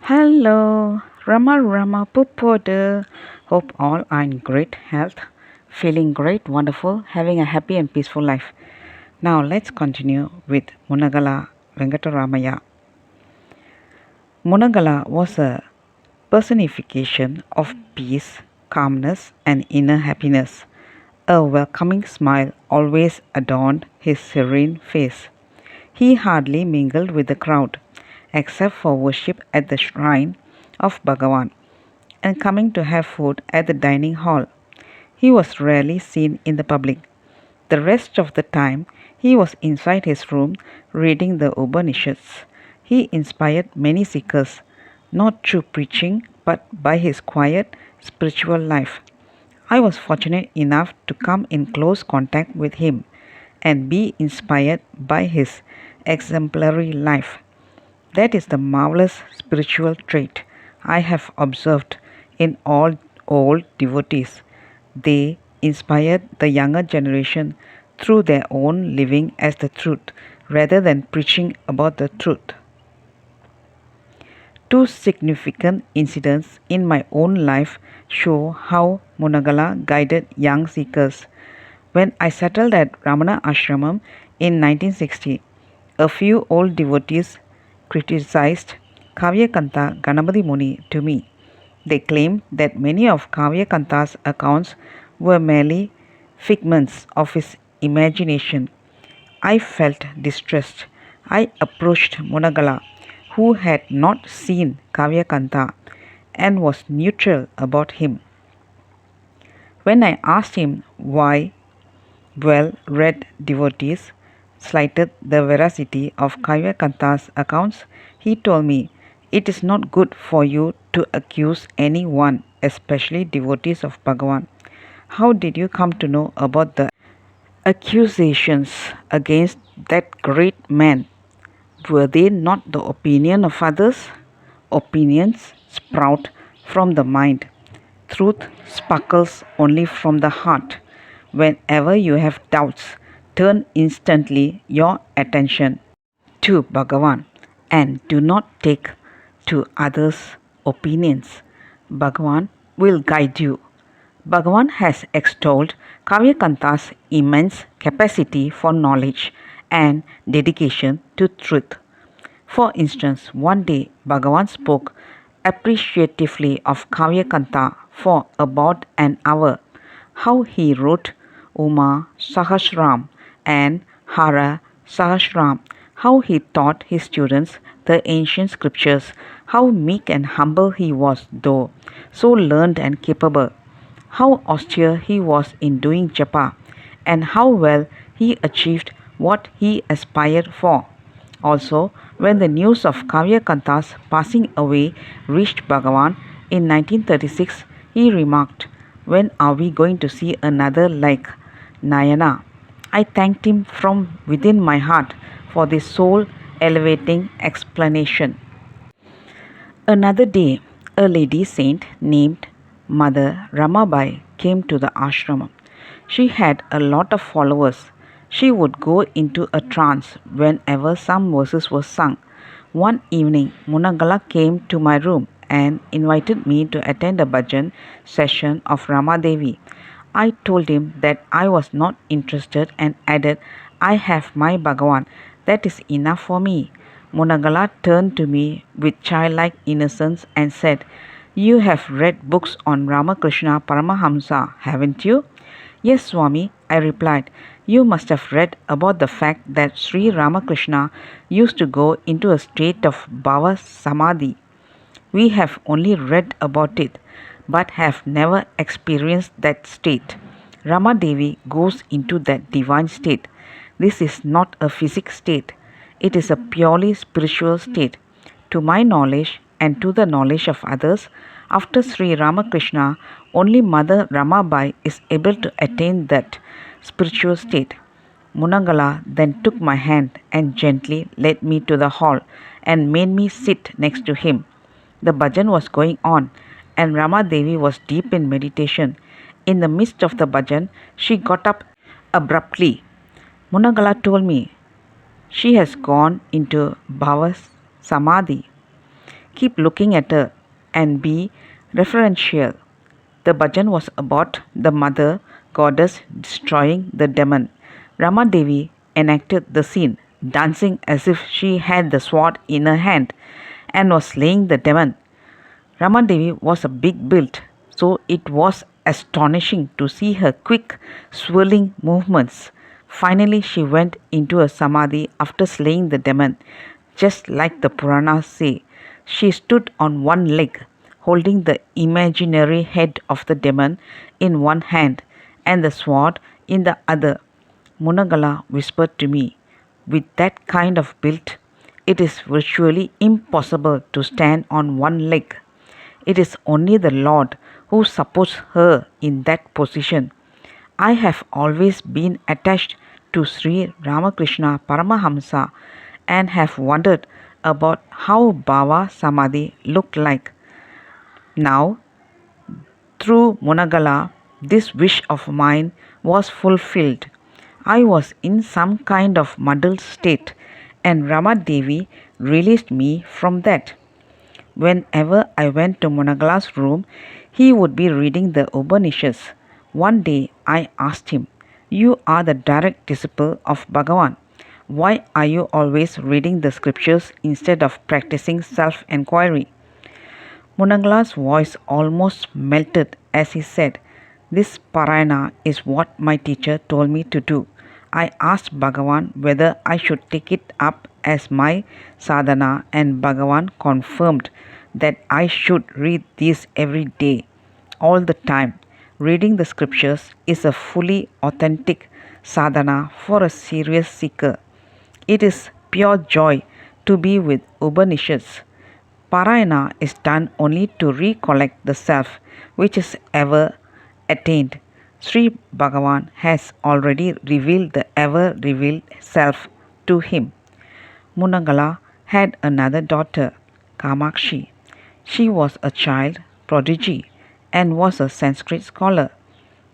Hello, Rama Pupodu. Hope all are in great health, feeling great, wonderful, having a happy and peaceful life. Now let's continue with Munagala vengataramiah. Munagala was a personification of peace, calmness, and inner happiness. A welcoming smile always adorned his serene face. He hardly mingled with the crowd, except for worship at the shrine of Bhagavan and coming to have food at the dining hall. He was rarely seen in the public. The rest of the time, he was inside his room reading the Upanishads. He inspired many seekers, not through preaching, but by his quiet spiritual life. I was fortunate enough to come in close contact with him and be inspired by his exemplary life. That is the marvelous spiritual trait I have observed in all old devotees. They inspired the younger generation through their own living as the truth rather than preaching about the truth. Two significant incidents in my own life show how Munagala guided young seekers. When I settled at Ramana Ashramam in 1960, a few old devotees criticized Kavyakanta Ganapati Muni to me. They claimed that many of Kavyakanta's accounts were merely figments of his imagination. I felt distressed. I approached Munagala, who had not seen Kavyakanta and was neutral about him. When I asked him why well-read devotees slighted the veracity of Kavyakanta's accounts, he told me, "It is not good for you to accuse anyone, especially devotees of Bhagavan. How did you come to know about the accusations against that great man? Were they not the opinion of others? Opinions sprout from the mind. Truth sparkles only from the heart. Whenever you have doubts, turn instantly your attention to Bhagavan and do not take to others' opinions. Bhagavan will guide you." Bhagavan has extolled Kavyakanta's immense capacity for knowledge and dedication to truth. For instance, one day Bhagavan spoke appreciatively of Kavyakanta for about an hour, how he wrote Uma Sahasram and Hara Sahasram, how he taught his students the ancient scriptures, how meek and humble he was, though so learned and capable, how austere he was in doing japa, and how well he achieved what he aspired for. Also, when the news of Kavyakanta's passing away reached Bhagavan in 1936, he remarked, "When are we going to see another like Nayana?" I thanked him from within my heart for this soul elevating explanation. Another day, a lady saint named Mother Ramabai came to the ashram. She had a lot of followers. She would go into a trance whenever some verses were sung. One evening, Munagala came to my room and invited me to attend a bhajan session of Ramadevi. I told him that I was not interested and added, "I have my Bhagavan. That is enough for me." Munagala turned to me with childlike innocence and said, "You have read books on Ramakrishna Paramahamsa, haven't you?" "Yes, Swami," I replied. "You must have read about the fact that Sri Ramakrishna used to go into a state of Bhava Samadhi. We have only read about it, but have never experienced that state. Ramadevi goes into that divine state. This is not a physic state. It is a purely spiritual state. To my knowledge and to the knowledge of others, after Sri Ramakrishna, only Mother Ramabai is able to attain that spiritual state." Munagala then took my hand and gently led me to the hall and made me sit next to him. The bhajan was going on, and Ramadevi was deep in meditation. In the midst of the bhajan, she got up abruptly. Munagala told me, "She has gone into Bhava Samadhi. keep looking at her and be referential. The bhajan was about the mother goddess destroying the demon. Rama Devi enacted the scene, dancing as if she had the sword in her hand and was slaying the demon. Rama Devi was a big build, so it was astonishing to see her quick, swirling movements. Finally, she went into a samadhi after slaying the demon. Just like the Puranas say, she stood on one leg, holding the imaginary head of the demon in one hand and the sword in the other. Munagala whispered to me, with that kind of build, it is virtually impossible to stand on one leg. It is only the Lord who supports her in that position. I have always been attached to Sri Ramakrishna Paramahamsa and have wondered about how Bhava Samadhi looked like. Now, through Munagala, this wish of mine was fulfilled. I was in some kind of muddled state, and Rama Devi released me from that. Whenever I went to Munagala's room, he would be reading the Upanishads. One day I asked him, "You are the direct disciple of Bhagavan. Why are you always reading the scriptures instead of practicing self-enquiry?" Munagala's voice almost melted as he said, "This Parayana is what my teacher told me to do. I asked Bhagavan whether I should take it up as my sadhana, and Bhagavan confirmed that I should read these every day, all the time. Reading the scriptures is a fully authentic sadhana for a serious seeker. It is pure joy to be with Upanishads. Parayana is done only to recollect the self which is ever attained. Sri Bhagavan has already revealed the ever revealed self to him." Munagala had another daughter, Kamakshi. She was a child prodigy and was a Sanskrit scholar.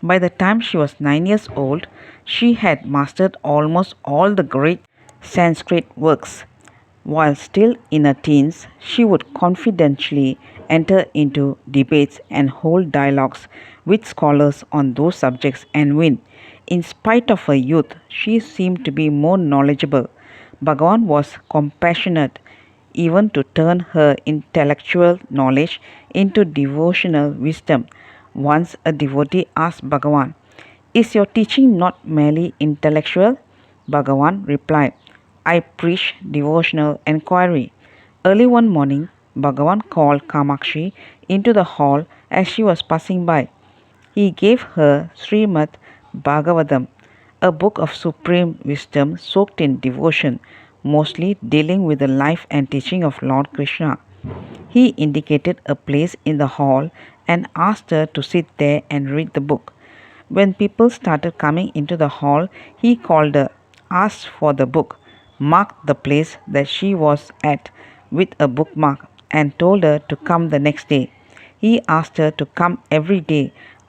By the time she was 9 years old, she had mastered almost all the great Sanskrit works. While still in her teens, she would confidentially enter into debates and hold dialogues with scholars on those subjects and win. In spite of her youth, she seemed to be more knowledgeable. Bhagavan was compassionate even to turn her intellectual knowledge into devotional wisdom. Once a devotee asked Bhagavan, "Is your teaching not merely intellectual?" Bhagavan replied, "I preach devotional enquiry." Early one morning, Bhagavan called Kamakshi into the hall as she was passing by. He gave her Srimad Bhagavatam, a book of supreme wisdom soaked in devotion, mostly dealing with the life and teaching of Lord Krishna. He indicated a place in the hall and asked her to sit there and read the book. When people started coming into the hall, he called her, asked for the book, marked the place that she was at with a bookmark, and told her to come the next day. He asked her to come every day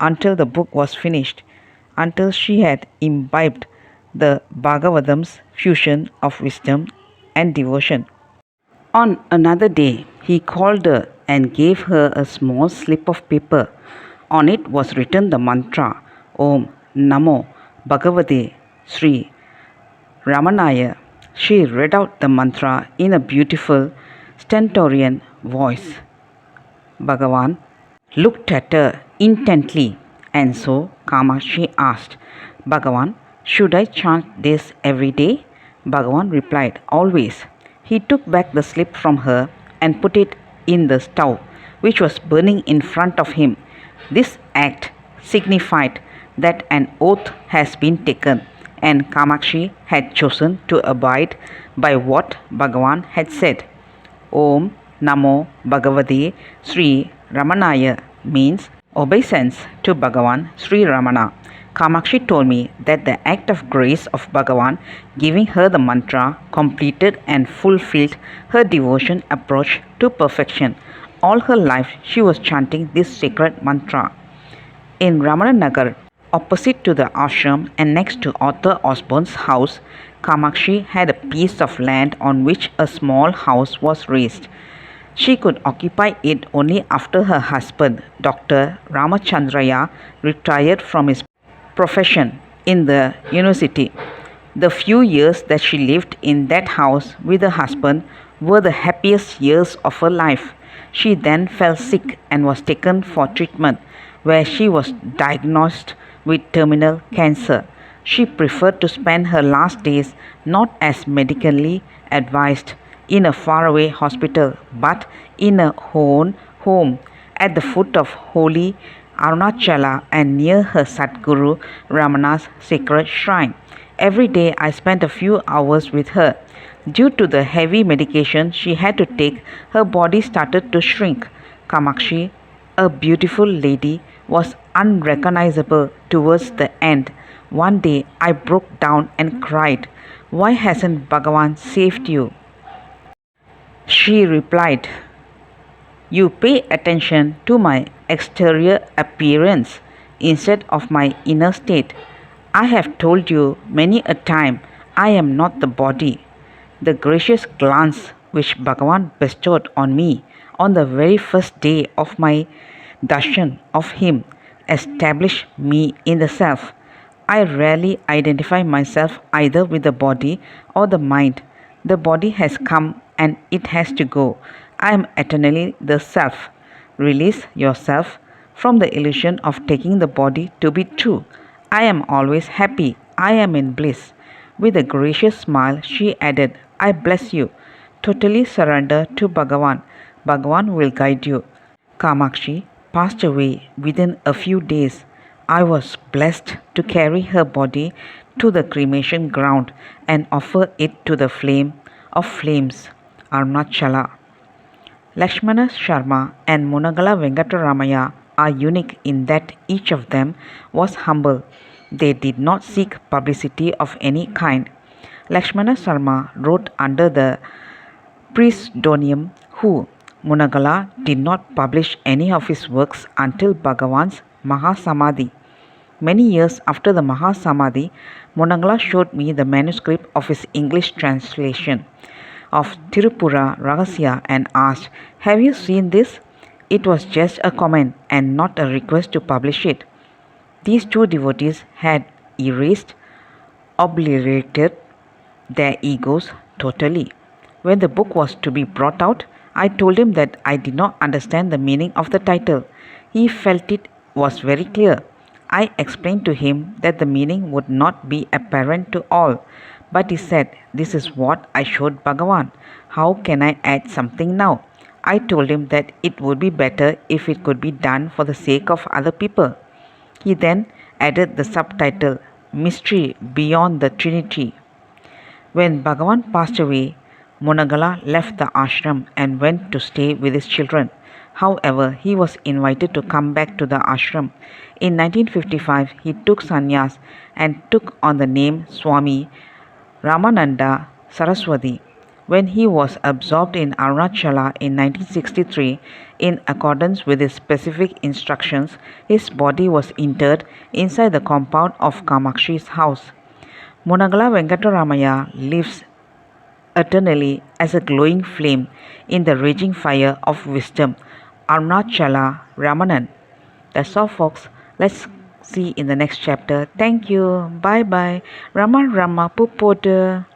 until the book was finished, until she had imbibed the Bhagavatam's fusion of wisdom and devotion. On another day, he called her and gave her a small slip of paper. On it was written the mantra, Om Namo Bhagavate Sri Ramanaya. She read out the mantra in a beautiful stentorian voice. Bhagavan looked at her intently, and so Kamakshi asked, "Bhagavan, should I chant this every day?" Bhagavan replied, "Always." He took back the slip from her and put it in the stove, which was burning in front of him. This act signified that an oath has been taken, and Kamakshi had chosen to abide by what Bhagavan had said. Om Namo Bhagavate Sri Ramanaya means obeisance to Bhagavan Sri Ramana. Kamakshi told me that the act of grace of Bhagavan giving her the mantra completed and fulfilled her devotion approach to perfection. All her life she was chanting this sacred mantra. In Ramana Nagar, opposite to the ashram and next to Arthur Osborne's house, Kamakshi had a piece of land on which a small house was raised. She could occupy it only after her husband, Dr. Ramachandraya, retired from his profession in the university. The few years that she lived in that house with her husband were the happiest years of her life. She then fell sick and was taken for treatment, where she was diagnosed with terminal cancer. She preferred to spend her last days not as medically advised in a faraway hospital, but in her own home at the foot of holy Arunachala and near her Sadguru Ramana's sacred shrine. Every day I spent a few hours with her. Due to the heavy medication she had to take, her body started to shrink. Kamakshi, a beautiful lady, was unrecognizable towards the end. One day I broke down and cried, "Why hasn't Bhagavan saved you?" She replied, "You pay attention to my exterior appearance instead of my inner state. I have told you many a time I am not the body." The gracious glance which Bhagavan bestowed on me on the very first day of my darshan of him established me in the self. I rarely identify myself either with the body or the mind. The body has come and it has to go. I am eternally the self. Release yourself from the illusion of taking the body to be true. I am always happy. I am in bliss. With a gracious smile, she added, "I bless you. Totally surrender to Bhagavan. Bhagavan will guide you." Kamakshi passed away within a few days. I was blessed to carry her body to the cremation ground and offer it to the flame of flames, Arunachala. Lakshmana Sharma and Munagala vengataramiah are unique in that each of them was humble. They did not seek publicity of any kind. Lakshmana Sharma wrote under the pseudonym Who. Munagala did not publish any of his works until Bhagavan's Mahasamadhi. Many years after the Mahasamadhi, Munagala showed me the manuscript of his English translation of Tirupura Rahasya and asked, "Have you seen this?" It was just a comment and not a request to publish it. These two devotees had obliterated their egos totally. When the book was to be brought out, I told him that I did not understand the meaning of the title. He felt it was very clear. I explained to him that the meaning would not be apparent to all, but he said, "This is what I showed Bhagavan. How can I add something now?" I told him that it would be better if it could be done for the sake of other people. He then added the subtitle, "Mystery Beyond the Trinity." When Bhagavan passed away, Munagala left the ashram and went to stay with his children. However, he was invited to come back to the ashram. In 1955, he took sannyas and took on the name Swami Ramananda Saraswati. When he was absorbed in Arunachala in 1963, in accordance with his specific instructions, his body was interred inside the compound of Kamakshi's house. Munagala vengataramiah lives eternally as a glowing flame in the raging fire of wisdom, Arunachala Ramanan. That's all, folks. Let's see in the next chapter. Thank you. Bye bye. Rama Rama Pupoda.